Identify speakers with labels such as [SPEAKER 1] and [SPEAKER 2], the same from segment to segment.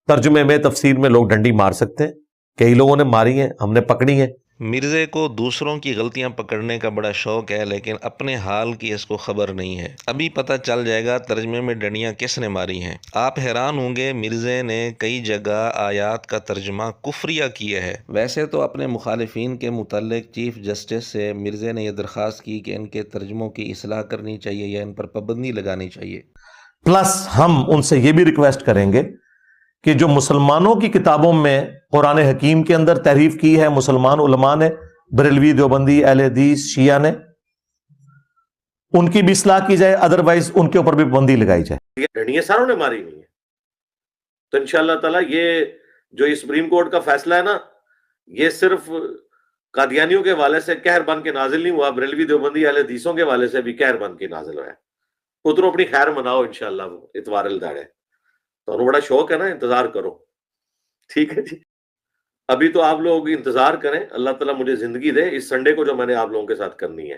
[SPEAKER 1] ترجمے میں تفسیر میں لوگ ڈنڈی مار سکتے ہیں، کئی لوگوں نے ماری ہیں، ہم نے پکڑی ہیں۔
[SPEAKER 2] مرزے کو دوسروں کی غلطیاں پکڑنے کا بڑا شوق ہے، لیکن اپنے حال کی اس کو خبر نہیں ہے۔ ابھی پتہ چل جائے گا ترجمے میں ڈنڈیاں کس نے ماری ہیں۔ آپ حیران ہوں گے، مرزے نے کئی جگہ آیات کا ترجمہ کفریہ کیا ہے۔ ویسے تو اپنے مخالفین کے متعلق چیف جسٹس سے مرزے نے یہ درخواست کی کہ ان کے ترجموں کی اصلاح کرنی چاہیے یا ان پر پابندی لگانی چاہیے۔
[SPEAKER 1] پلس ہم ان سے یہ بھی ریکویسٹ کریں گے کہ جو مسلمانوں کی کتابوں میں قرآن حکیم کے اندر تحریف کی ہے مسلمان علماء نے، بریلوی، دیوبندی، اہل حدیث، شیعہ نے، ان کی بھی اصلاح کی جائے، ادروائز ان کے اوپر بھی پابندی لگائی جائے۔ یہ ڈنڈیاں ساروں نے ماری ہوئی ہیں، تو انشاءاللہ تعالیٰ یہ جو سپریم کورٹ کا فیصلہ ہے نا، یہ صرف قادیانیوں کے حوالے سے قہر بن کے نازل نہیں ہوا، بریلوی، دیوبندی، اہل حدیثوں کے حوالے سے بھی قہر بن کے نازل ہوا ہے۔ پتروں اپنی خیر مناؤ، انشاءاللہ وہ اتوار الداڑ ہے، تو انہوں بڑا شوق ہے نا، انتظار کرو، ٹھیک ہے جی۔ ابھی تو آپ لوگ انتظار کریں، اللہ تعالیٰ مجھے زندگی دے اس سنڈے کو جو میں نے آپ لوگوں کے ساتھ کرنی ہے۔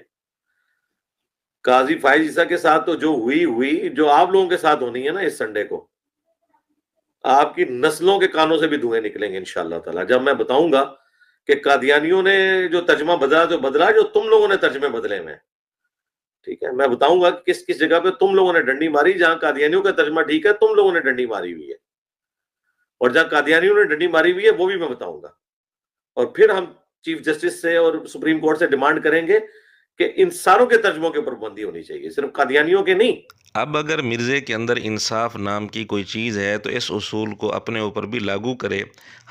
[SPEAKER 1] قاضی فائز عیسیٰ کے ساتھ تو جو ہوئی جو آپ لوگوں کے ساتھ ہونی ہے نا اس سنڈے کو، آپ کی نسلوں کے کانوں سے بھی دھوئیں نکلیں گے انشاءاللہ تعالیٰ، جب میں بتاؤں گا کہ قادیانیوں نے جو ترجمہ بدلا جو تم لوگوں نے ترجمے بدلے میں، ٹھیک ہے، میں بتاؤں گا کہ کس کس جگہ پہ تم لوگوں نے ڈنڈی ماری، جہاں قادیانیوں کا ترجمہ ٹھیک ہے تم لوگوں نے ڈنڈی ماری ہوئی ہے، اور جہاں قادیانیوں نے ڈنڈی ماری ہوئی ہے وہ بھی میں بتاؤں گا۔ اور پھر ہم چیف جسٹس سے اور سپریم کورٹ سے ڈیمانڈ کریں گے کہ ان ساروں کے ترجموں کے اوپر پابندی ہونی چاہیے، صرف قادیانیوں کے نہیں۔
[SPEAKER 2] اب اگر مرزے کے اندر انصاف نام کی کوئی چیز ہے تو اس اصول کو اپنے اوپر بھی لاگو کرے۔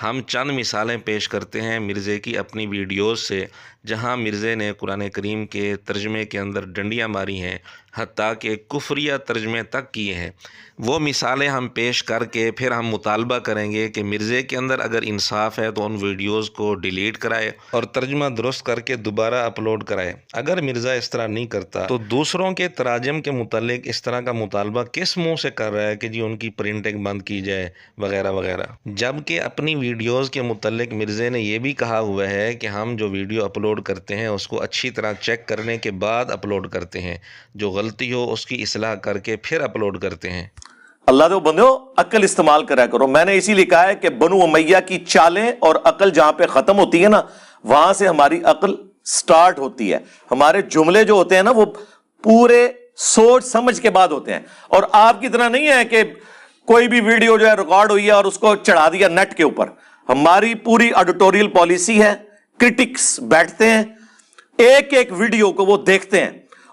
[SPEAKER 2] ہم چند مثالیں پیش کرتے ہیں مرزے کی اپنی ویڈیوز سے، جہاں مرزے نے قرآن کریم کے ترجمے کے اندر ڈنڈیاں ماری ہیں، حتیٰ کہ کفریہ ترجمے تک کیے ہیں۔ وہ مثالیں ہم پیش کر کے پھر ہم مطالبہ کریں گے کہ مرزے کے اندر اگر انصاف ہے تو ان ویڈیوز کو ڈیلیٹ کرائے اور ترجمہ درست کر کے دوبارہ اپلوڈ کرائے۔ اگر مرزا اس طرح نہیں کرتا تو دوسروں کے تراجم کے متعلق اس طرح کا مطالبہ کس منہ سے کر رہا ہے کہ جی ان کی پرنٹنگ بند کی جائے وغیرہ وغیرہ، جبکہ اپنی ویڈیوز کے متعلق مرزے نے یہ بھی کہا ہوا ہے کہ ہم جو ویڈیو اپلوڈ کرتے ہیں اس کو اچھی طرح چیک کرنے کے بعد اپلوڈ کرتے ہیں، جو غلطی ہو اس کی اصلاح کر کے پھر اپلوڈ کرتے ہیں۔
[SPEAKER 1] اللہ دے بندو، عقل استعمال کرا کرو۔ میں نے اسی لکھا ہے کہ بنو امیہ کی چالیں اور عقل جہاں پہ ختم ہوتی ہے نا، وہاں سے ہماری عقل سٹارٹ ہوتی ہے۔ ہمارے جملے جو ہوتے ہیں نا وہ پورے سوچ سمجھ کے بعد ہوتے ہیں، اور آپ کی طرح نہیں ہے کہ کوئی بھی ویڈیو جو ہے ریکارڈ ہوئی ہے اور اس کو چڑھا دیا نیٹ کے اوپر۔ ہماری پوری ایڈیٹوریل پالیسی ہے، کرٹکس بیٹھتے ہیں، ایک ایک ویڈیو کو وہ دیکھتے ہیں،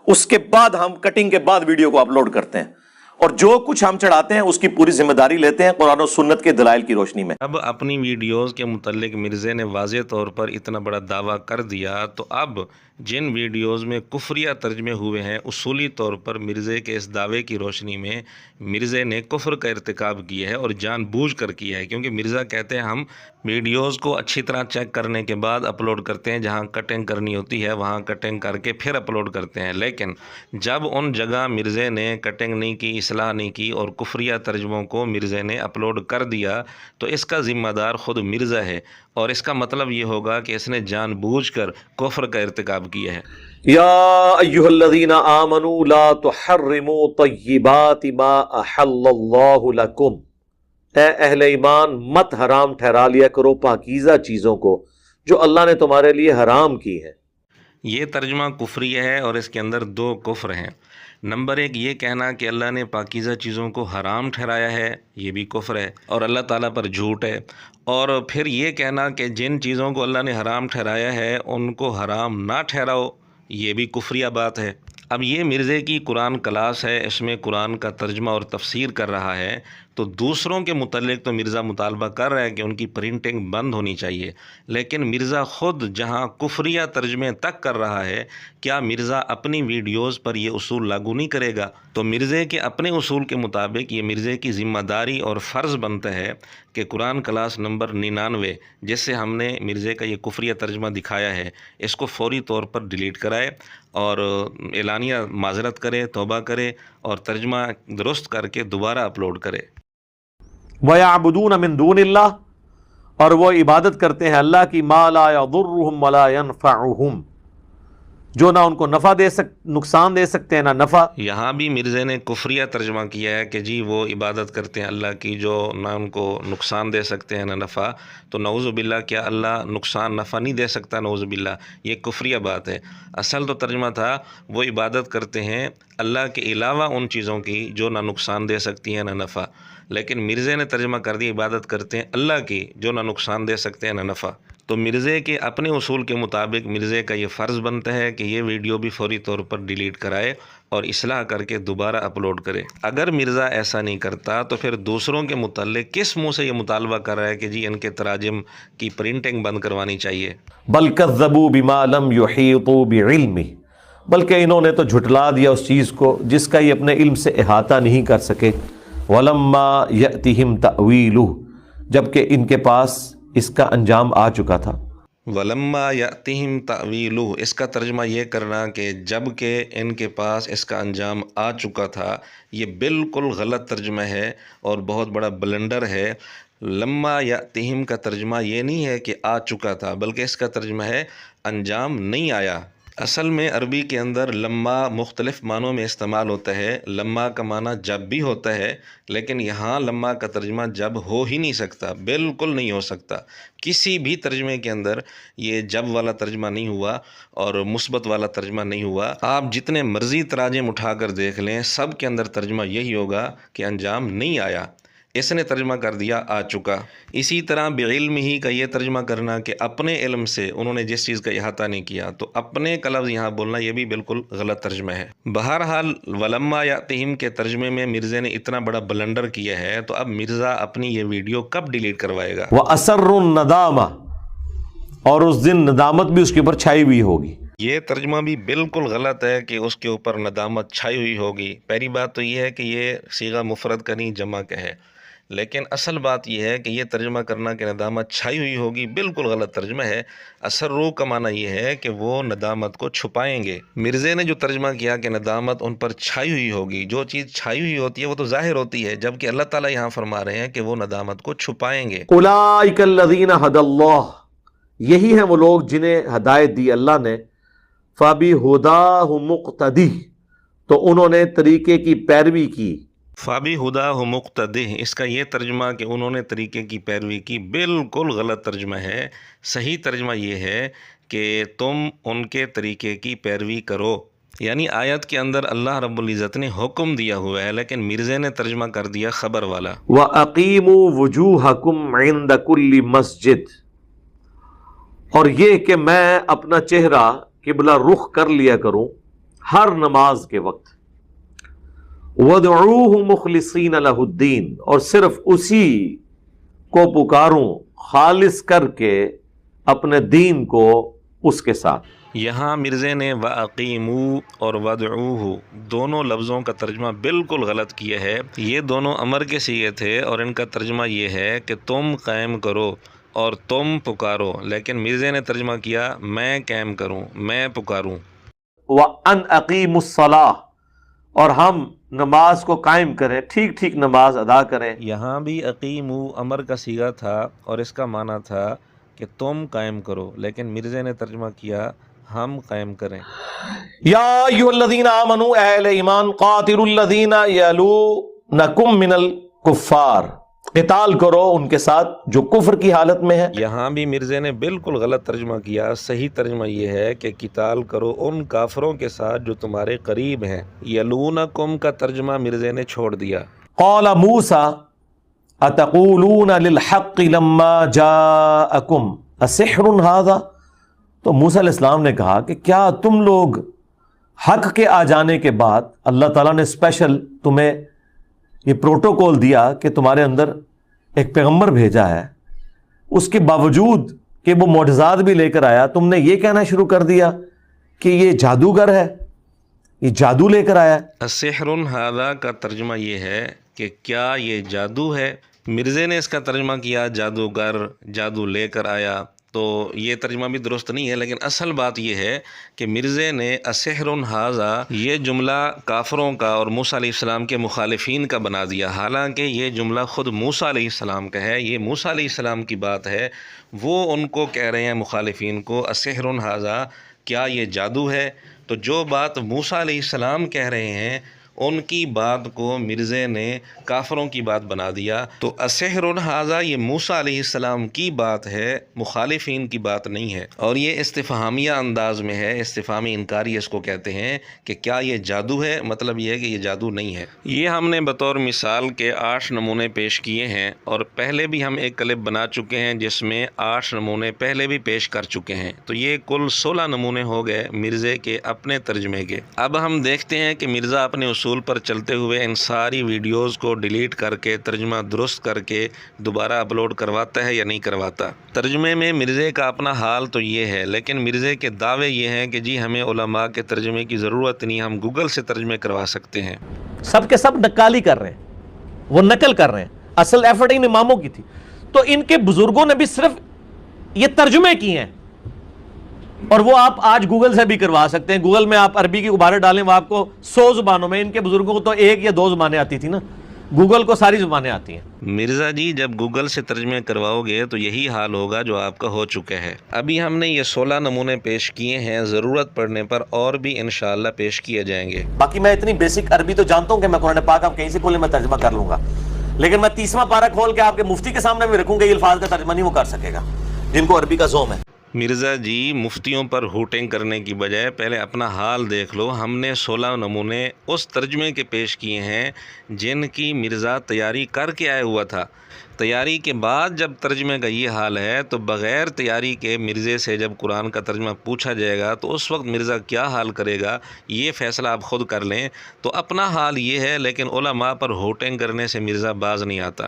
[SPEAKER 1] اس کے بعد ہم کٹنگ کے بعد ویڈیو کو اپلوڈ کرتے ہیں، اور جو کچھ ہم چڑھاتے ہیں اس کی پوری ذمہ داری لیتے ہیں قرآن و سنت کے دلائل کی روشنی میں۔
[SPEAKER 2] اب اپنی ویڈیوز کے متعلق مرزے نے واضح طور پر اتنا بڑا دعویٰ کر دیا، تو اب جن ویڈیوز میں کفریہ ترجمے ہوئے ہیں، اصولی طور پر مرزے کے اس دعوے کی روشنی میں مرزے نے کفر کا ارتکاب کیا ہے، اور جان بوجھ کر کیا ہے، کیونکہ مرزا کہتے ہیں ہم ویڈیوز کو اچھی طرح چیک کرنے کے بعد اپلوڈ کرتے ہیں، جہاں کٹنگ کرنی ہوتی ہے وہاں کٹنگ کر کے پھر اپلوڈ کرتے ہیں، لیکن جب ان جگہ مرزے نے کٹنگ نہیں کی، اصلاح نہیں کی اور کفریہ ترجموں کو مرزے نے اپلوڈ کر دیا، تو اس کا ذمہ دار خود مرزا ہے، اور اس کا مطلب یہ ہوگا کہ اس نے جان بوجھ کر کفر کا ارتکاب کیا ہے۔
[SPEAKER 1] یا ایھا الذین آمنوا لا تحرموا طیبات ما احل اللہ لکم، اے اہل ایمان مت حرام ٹھہرا لیا کرو پاکیزہ چیزوں کو جو اللہ نے تمہارے لیے حرام کی ہیں۔
[SPEAKER 2] یہ ترجمہ کفریہ ہے، اور اس کے اندر دو کفر ہیں۔ نمبر ایک، یہ کہنا کہ اللہ نے پاکیزہ چیزوں کو حرام ٹھہرایا ہے، یہ بھی کفر ہے اور اللہ تعالیٰ پر جھوٹ ہے۔ اور پھر یہ کہنا کہ جن چیزوں کو اللہ نے حرام ٹھہرایا ہے ان کو حرام نہ ٹھہراؤ، یہ بھی کفریہ بات ہے۔ اب یہ مرزے کی قرآن کلاس ہے، اس میں قرآن کا ترجمہ اور تفسیر کر رہا ہے، تو دوسروں کے متعلق تو مرزا مطالبہ کر رہا ہے کہ ان کی پرنٹنگ بند ہونی چاہیے، لیکن مرزا خود جہاں کفریہ ترجمے تک کر رہا ہے، کیا مرزا اپنی ویڈیوز پر یہ اصول لاگو نہیں کرے گا؟ تو مرزے کے اپنے اصول کے مطابق یہ مرزے کی ذمہ داری اور فرض بنتا ہے کہ قرآن کلاس نمبر 99 جس سے ہم نے مرزے کا یہ کفریہ ترجمہ دکھایا ہے، اس کو فوری طور پر ڈیلیٹ کرائے اور اعلانیہ معذرت کرے، توبہ کرے اور ترجمہ درست کر کے دوبارہ اپلوڈ کرے۔
[SPEAKER 1] وَيَعْبُدُونَ مِن دُونِ اللَّهِ، اور وہ عبادت کرتے ہیں اللہ کی، مَا لَا يَضُرُّهُمْ وَلَا يَنْفَعُهُمْ، جو نہ ان کو نقصان دے سکتے ہیں نہ نفع۔
[SPEAKER 2] یہاں بھی مرزے نے کفریہ ترجمہ کیا ہے کہ جی وہ عبادت کرتے ہیں اللہ کی جو نہ ان کو نقصان دے سکتے ہیں نہ نفع، تو نعوذ باللہ کیا اللہ نقصان نفع نہیں دے سکتا؟ نعوذ باللہ، یہ کفریہ بات ہے۔ اصل تو ترجمہ تھا وہ عبادت کرتے ہیں اللہ کے علاوہ ان چیزوں کی جو نہ نقصان دے سکتی ہیں نہ نفع، لیکن مرزے نے ترجمہ کر دیا عبادت کرتے ہیں اللہ کی جو نہ نقصان دے سکتے ہیں نہ نفع۔ تو مرزے کے اپنے اصول کے مطابق مرزے کا یہ فرض بنتا ہے کہ یہ ویڈیو بھی فوری طور پر ڈیلیٹ کرائے اور اصلاح کر کے دوبارہ اپلوڈ کرے۔ اگر مرزا ایسا نہیں کرتا تو پھر دوسروں کے متعلق کس منہ سے یہ مطالبہ کر رہا ہے کہ جی ان کے تراجم کی پرنٹنگ بند کروانی چاہیے؟
[SPEAKER 1] بل کذبوا بما لم یحیطوا بعلمہ، بلکہ انہوں نے تو جھٹلا دیا اس چیز کو جس کا یہ اپنے علم سے احاطہ نہیں کر سکے۔ ولما یأتہم تأویلہ، جبکہ ان کے پاس اس کا انجام آ چکا تھا۔
[SPEAKER 2] ولما یأتہم تأویلہ، اس کا ترجمہ یہ کرنا کہ جب کہ ان کے پاس اس کا انجام آ چکا تھا، یہ بالکل غلط ترجمہ ہے اور بہت بڑا بلنڈر ہے۔ لما یأتہم کا ترجمہ یہ نہیں ہے کہ آ چکا تھا، بلکہ اس کا ترجمہ ہے انجام نہیں آیا۔ اصل میں عربی کے اندر لما مختلف معنوں میں استعمال ہوتا ہے۔ لما کا معنی جب بھی ہوتا ہے، لیکن یہاں لما کا ترجمہ جب ہو ہی نہیں سکتا، بالکل نہیں ہو سکتا۔ کسی بھی ترجمے کے اندر یہ جب والا ترجمہ نہیں ہوا اور مثبت والا ترجمہ نہیں ہوا۔ آپ جتنے مرضی تراجم اٹھا کر دیکھ لیں، سب کے اندر ترجمہ یہی ہوگا کہ انجام نہیں آیا۔ اس نے ترجمہ کر دیا آ چکا۔ اسی طرح بعلم ہی کا یہ ترجمہ کرنا کہ اپنے علم سے انہوں نے جس چیز کا احاطہ نہیں کیا، تو اپنے کا لفظ یہاں بولنا یہ بھی بالکل غلط ترجمہ ہے۔ بہرحال ولما یأتہم کے ترجمے میں مرزے نے اتنا بڑا بلنڈر کیا ہے، تو اب مرزا اپنی یہ ویڈیو کب ڈیلیٹ کروائے گا؟
[SPEAKER 1] وَأَسَرُّ النَّدَامَةَ، اور اس دن ندامت بھی اس کے اوپر چھائی ہوئی ہوگی۔
[SPEAKER 2] یہ ترجمہ بھی بالکل غلط ہے کہ اس کے اوپر ندامت چھائی ہوئی ہوگی۔ پہلی بات تو یہ ہے کہ یہ صیغہ مفرد کا نہیں جمع کا ہے، لیکن اصل بات یہ ہے کہ یہ ترجمہ کرنا کہ ندامت چھائی ہوئی ہوگی بالکل غلط ترجمہ ہے۔ اسرّو کا معنی یہ ہے کہ وہ ندامت کو چھپائیں گے۔ مرزے نے جو ترجمہ کیا کہ ندامت ان پر چھائی ہوئی ہوگی، جو چیز چھائی ہوئی ہوتی ہے وہ تو ظاہر ہوتی ہے، جبکہ اللہ تعالیٰ یہاں فرما رہے ہیں کہ وہ ندامت کو چھپائیں گے۔
[SPEAKER 1] اولئک الذین ھدی اللہ، یہی ہیں وہ لوگ جنہیں ہدایت دی اللہ نے۔ فبہداہ مقتدی، تو انہوں نے طریقے کی پیروی کی۔
[SPEAKER 2] فَبِہُدَاهُ مُقْتَدِهْ، اس کا یہ ترجمہ کہ انہوں نے طریقے کی پیروی کی بالکل غلط ترجمہ ہے۔ صحیح ترجمہ یہ ہے کہ تم ان کے طریقے کی پیروی کرو، یعنی آیت کے اندر اللہ رب العزت نے حکم دیا ہوا ہے، لیکن مرزے نے ترجمہ کر دیا خبر والا۔
[SPEAKER 1] وَأَقِیمُوا وُجُوهَکُمْ عِنْدَ كُلِّ مَسْجِد، اور یہ کہ میں اپنا چہرہ قبلہ رخ کر لیا کروں ہر نماز کے وقت۔ وَادْعُوهُ مُخْلِصِينَ لَهُ الدِّينَ، اور صرف اسی کو پکاروں خالص کر کے اپنے دین کو اس کے ساتھ۔
[SPEAKER 2] یہاں مرزے نے وَأَقِیمُوا اور وَادْعُوهُ دونوں لفظوں کا ترجمہ بالکل غلط کیا ہے۔ یہ دونوں امر کے صیغے تھے اور ان کا ترجمہ یہ ہے کہ تم قائم کرو اور تم پکارو، لیکن مرزے نے ترجمہ کیا میں قائم کروں، میں پکاروں۔
[SPEAKER 1] وَأَنْ أَقِیمُوا الصَّلَاةَ، اور ہم نماز کو قائم کریں، ٹھیک ٹھیک نماز ادا کریں۔
[SPEAKER 2] یہاں بھی اقیمو امر کا صیغہ تھا اور اس کا معنی تھا کہ تم قائم کرو، لیکن مرزے نے ترجمہ کیا ہم قائم کریں۔
[SPEAKER 1] یا ایھا الذین آمنوا، اے اہل ایمان، قاتلوا الذین یلونکم من الکفار، قتال کرو ان کے ساتھ جو کفر کی حالت میں ہے۔
[SPEAKER 2] یہاں بھی مرزے نے بالکل غلط ترجمہ کیا۔ صحیح ترجمہ یہ ہے کہ قتال کرو ان کافروں کے ساتھ جو تمہارے قریب ہیں۔ یلونکم کا ترجمہ مرزے نے چھوڑ دیا۔
[SPEAKER 1] قال موسیٰ اتقولون للحق لما جاءکم اسحر ھذا، تو موسیٰ علیہ السلام نے کہا کہ کیا تم لوگ حق کے آ جانے کے بعد اللہ تعالیٰ نے اسپیشل تمہیں یہ پروٹوکول دیا کہ تمہارے اندر ایک پیغمبر بھیجا ہے، اس کے باوجود کہ وہ معجزات بھی لے کر آیا، تم نے یہ کہنا شروع کر دیا کہ یہ جادوگر ہے، یہ جادو لے کر آیا ہے۔
[SPEAKER 2] السحر ھذا کا ترجمہ یہ ہے کہ کیا یہ جادو ہے؟ مرزے نے اس کا ترجمہ کیا جادوگر، جادو لے کر آیا، تو یہ ترجمہ بھی درست نہیں ہے، لیکن اصل بات یہ ہے کہ مرزے نے السحر ھذا یہ جملہ کافروں کا اور موسیٰ علیہ السلام کے مخالفین کا بنا دیا، حالانکہ یہ جملہ خود موسیٰ علیہ السلام کا ہے، یہ موسیٰ علیہ السلام کی بات ہے۔ وہ ان کو کہہ رہے ہیں مخالفین کو السحر ھذا کیا یہ جادو ہے؟ تو جو بات موسیٰ علیہ السلام کہہ رہے ہیں ان کی بات کو مرزے نے کافروں کی بات بنا دیا۔ تو السحر ھذا یہ موسیٰ علیہ السلام کی بات ہے، مخالفین کی بات نہیں ہے، اور یہ استفہامیہ انداز میں ہے، استفہامی انکاری اس کو کہتے ہیں کہ کیا یہ جادو ہے، مطلب یہ ہے کہ یہ جادو نہیں ہے۔ یہ ہم نے بطور مثال کے 8 نمونے پیش کیے ہیں، اور پہلے بھی ہم ایک کلپ بنا چکے ہیں جس میں 8 نمونے پہلے بھی پیش کر چکے ہیں، تو یہ کل 16 نمونے ہو گئے مرزے کے اپنے ترجمے کے۔ اب ہم دیکھتے ہیں کہ مرزا اپنے اصول پر چلتے ہوئے ان ساری ویڈیوز کو ڈیلیٹ کر کے ترجمہ درست کر کے دوبارہ اپلوڈ کرواتا ہے یا نہیں کرواتا۔ ترجمے میں مرزے کا اپنا حال تو یہ ہے، لیکن مرزے کے دعوے یہ ہیں کہ جی ہمیں علماء کے ترجمے کی ضرورت نہیں، ہم گوگل سے ترجمے کروا سکتے ہیں۔
[SPEAKER 1] سب کے سب نقالی کر رہے ہیں، وہ نقل کر رہے ہیں، اصل ایفرٹ ان اماموں کی تھی۔ تو ان کے بزرگوں نے بھی صرف یہ ترجمے کیے ہیں، اور وہ آپ آج گوگل سے بھی کروا سکتے ہیں۔ گوگل میں آپ عربی کی عبارت ڈالیں، وہ آپ کو 100 زبانوں میں، ان کے بزرگوں کو تو 1 یا 2 زبانیں آتی تھی نا، گوگل کو ساری زبانیں آتی ہیں۔
[SPEAKER 2] مرزا جی جب گوگل سے ترجمے کرواؤ گے تو یہی حال ہوگا جو آپ کا ہو چکا ہے۔ ابھی ہم نے یہ 16 نمونے پیش کیے ہیں، ضرورت پڑنے پر اور بھی انشاءاللہ پیش کیے جائیں گے۔
[SPEAKER 1] باقی میں اتنی بیسک عربی تو جانتا ہوں کہ میں قرآن پاک آپ کہیں سے کھولیں میں ترجمہ کر لوں گا، لیکن میں 30واں پارہ کھول کے آپ کے مفتی کے سامنے بھی رکھوں گا، یہ الفاظ کا ترجمہ نہیں وہ کر سکے گا جن کو عربی کا ذوم ہے۔
[SPEAKER 2] مرزا جی مفتیوں پر ہوٹنگ کرنے کی بجائے پہلے اپنا حال دیکھ لو۔ ہم نے 16 نمونے اس ترجمے کے پیش کیے ہیں جن کی مرزا تیاری کر کے آیا ہوا تھا۔ تیاری کے بعد جب ترجمے کا یہ حال ہے تو بغیر تیاری کے مرزے سے جب قرآن کا ترجمہ پوچھا جائے گا تو اس وقت مرزا کیا حال کرے گا، یہ فیصلہ آپ خود کر لیں۔ تو اپنا حال یہ ہے، لیکن علماء پر ہوٹنگ کرنے سے مرزا باز نہیں آتا۔